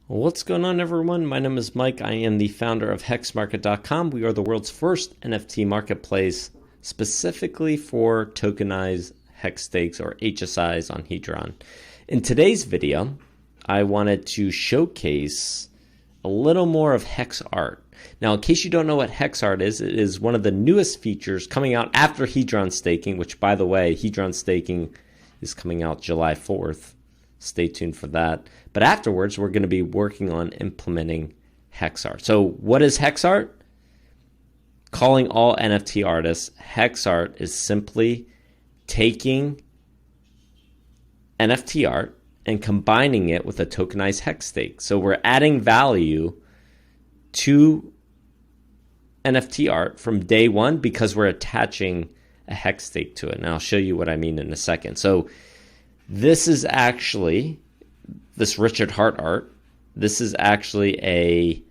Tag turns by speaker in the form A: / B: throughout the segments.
A: What's going on, everyone? My name is Mike. I am the founder of hexmarket.com. We are the world's first NFT marketplace specifically for tokenized HEX stakes or HSIs on Hedron. In today's video, I wanted to showcase a little more of HEX art. Now, in case you don't know what HEX art is, it is one of the newest features coming out after Hedron staking, which, by the way, Hedron staking is coming out July 4th. Stay tuned for that. But afterwards, we're going to be working on implementing HEX art. So what is HEX art? Calling all NFT artists, HEX art is simply taking NFT art and combining it with a tokenized HEX stake. So we're adding value to NFT art from day one because we're attaching a HEX stake to it. And I'll show you what I mean in a second. So this is actually, this Richard Hart art, this is actually a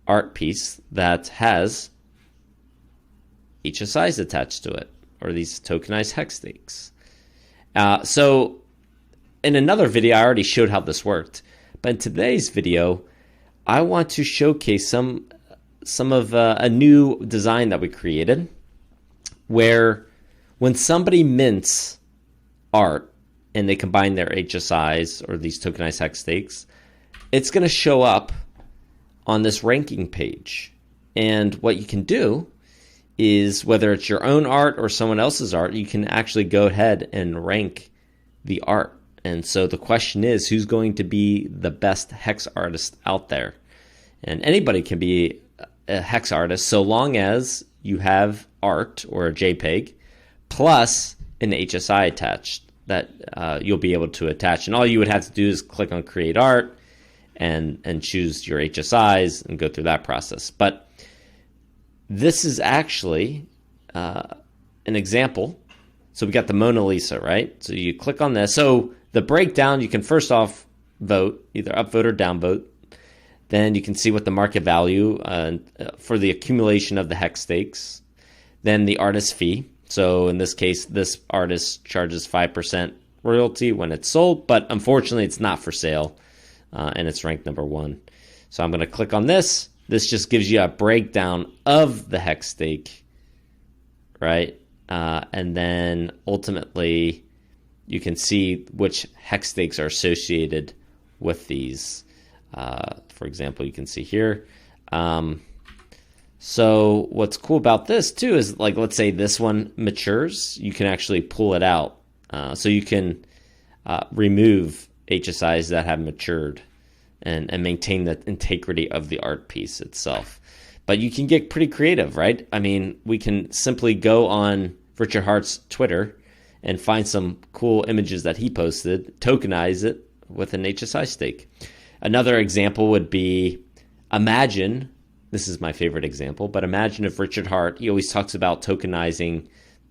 A: art piece that has HSIs attached to it, or these tokenized HEX stakes. So in another video, I already showed how this worked. But in today's video, I want to showcase some of a new design that we created, where when somebody mints art, and they combine their HSIs or these tokenized HEX stakes, it's going to show up on this ranking page. And what you can do is, whether it's your own art or someone else's art, you can actually go ahead and rank the art. And so the question is, who's going to be the best HEX artist out there? And anybody can be a HEX artist so long as you have art or a JPEG plus an HSI attached that you'll be able to attach. And all you would have to do is click on create art and choose your HSIs and go through that process. But this is actually an example. So we got the Mona Lisa, right? So you click on this. So the breakdown, you can first off vote, either upvote or downvote. Then you can see what the market value for the accumulation of the HEX stakes. Then the artist fee. So in this case, this artist charges 5% royalty when it's sold, but unfortunately it's not for sale, and it's ranked number 1. So I'm going to click on this. This just gives you a breakdown of the HEX stake, right? And then ultimately you can see which HEX stakes are associated with these. For example, you can see here. So what's cool about this too is, like, let's say this one matures, you can actually pull it out. So you can remove HSIs that have matured and maintain the integrity of the art piece itself. But you can get pretty creative, right? I mean, we can simply go on Richard Hart's Twitter and find some cool images that he posted, tokenize it with an HSI stake. Another example would be, imagine, this is my favorite example, but imagine if Richard Hart, he always talks about tokenizing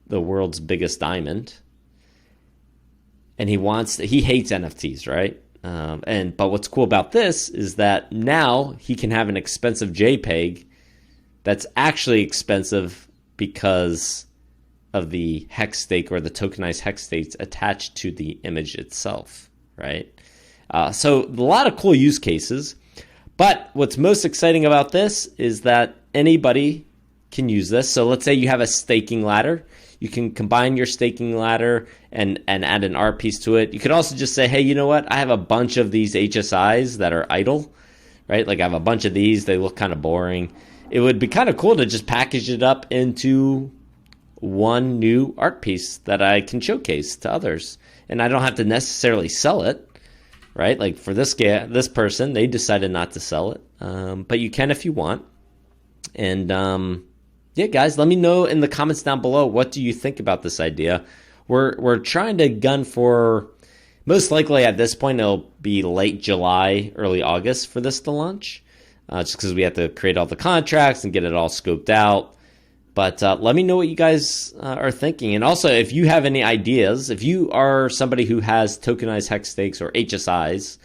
A: the world's biggest diamond, and he hates NFTs, right? But what's cool about this is that now he can have an expensive JPEG that's actually expensive because of the HEX stake or the tokenized HEX stakes attached to the image itself, right? So a lot of cool use cases. But what's most exciting about this is that anybody can use this. So let's say you have a staking ladder. You can combine your staking ladder and add an art piece to it. You could also just say, hey, you know what? I have a bunch of these HSIs that are idle, right? Like I have a bunch of these. They look kind of boring. It would be kind of cool to just package it up into one new art piece that I can showcase to others. And I don't have to necessarily sell it. Right, like for this person, they decided not to sell it, but you can if you want. And yeah, guys, let me know in the comments down below, what do you think about this idea? We're trying to gun for, most likely at this point it'll be late July, early August for this to launch, just because we have to create all the contracts and get it all scoped out. But let me know what you guys are thinking. And also, if you have any ideas, if you are somebody who has tokenized HEX stakes or HSIs,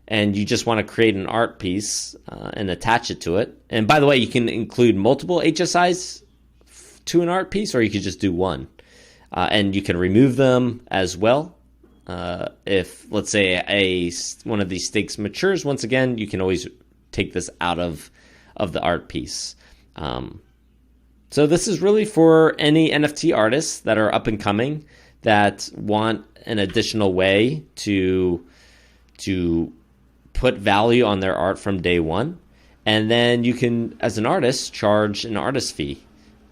A: and you just want to create an art piece and attach it to it. And by the way, you can include multiple HSIs to an art piece, or you could just do one. And you can remove them as well. If, let's say, one of these stakes matures, once again, you can always take this out of the art piece. So this is really for any NFT artists that are up and coming that want an additional way to put value on their art from day one. And then you can, as an artist, charge an artist fee.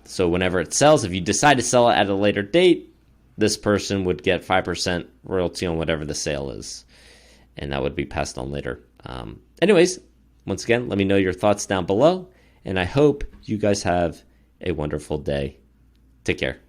A: So whenever it sells, if you decide to sell it at a later date, this person would get 5% royalty on whatever the sale is. And that would be passed on later. Anyways, once again, let me know your thoughts down below. And I hope you guys have a wonderful day. Take care.